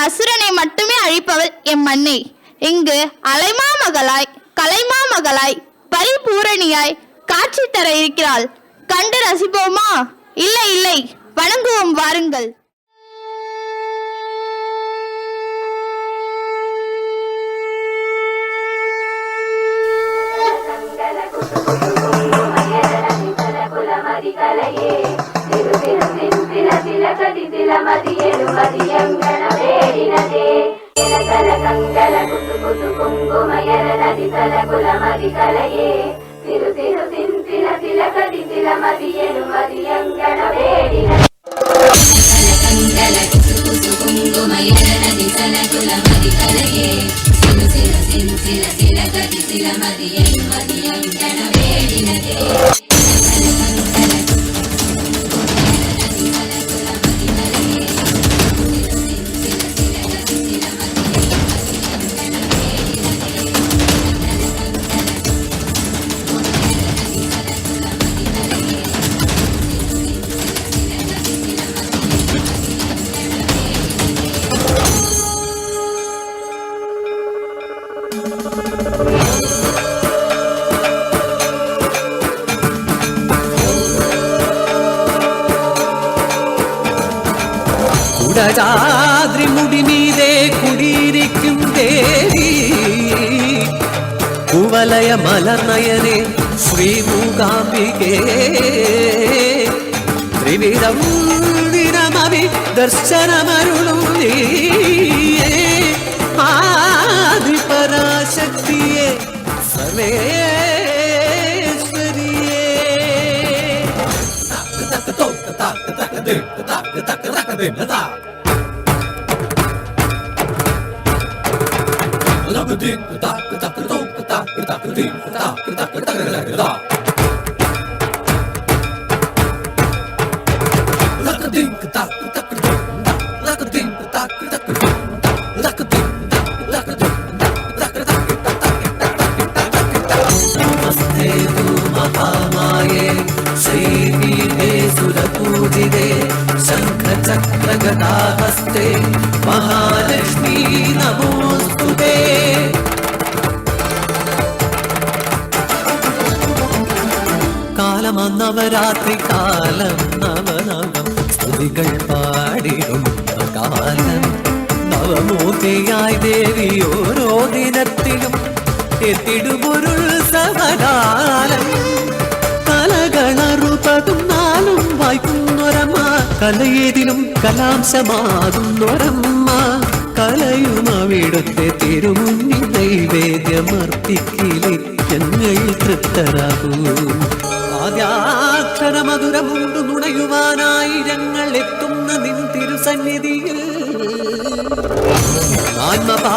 அசுரனை மட்டுமே அழிப்பவள் எம் அன்னை. இங்கு அலைமாமகளாய் கலைமாமகளாய் பரிபூரணியாய் காட்சி தர இருக்கிறாள். கண்டு ரசிப்போமா? இல்லை இல்லை, வணங்குவோம் வாருங்கள். കുടജാദ്രി മുടി മീതെ കുടിയിരിക്കും ദേവി കുവലയ മലർനയനെ ശ്രീ മൂകാംബികേ ത്രിവിധം വിരമവി ദർശനമരുളും നീയേ ആദിപരാശക്തിയെ സർവേശ്വരിയേ. മഹാമായേ ശ്രീപീഠേ സുരപൂജിതേ ശംഖചക്രഗദാഹസ്തേ മഹാലക്ഷ്മീ നമോസ്തുതേ. കാലമന്നവരാത്രി കാലം നവനവം സ്തുതികൾ പാടിടുന്ന കാലം നവമൂർത്തിയായി ദേവി ഓരോ ദിനത്തിലും എത്തിടുപൊരുത്സവകാലം. കലകളറുപതും നാളും വായിക്കുന്നൊരമ്മ കലയേതിലും കലാംശമാകുന്നൊരമ്മ കലയും അവിടുത്തെ തിരുമുന്നിൽ നൈവേദ്യമർപ്പിക്കിലെ ഞങ്ങൾ തൃപ്തരാകൂ. ആദ്യാക്ഷരമധുരമുണ്ടു നുണയുവാനായിരങ്ങൾ എത്തുന്ന നിൻ തിരുസന്നിധിയിൽ ആത്മപാ